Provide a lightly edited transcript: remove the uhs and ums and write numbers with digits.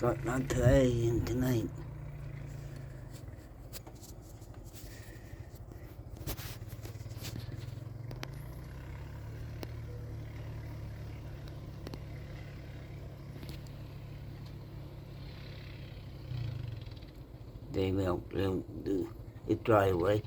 but not today and tonight. They'll do it dry away.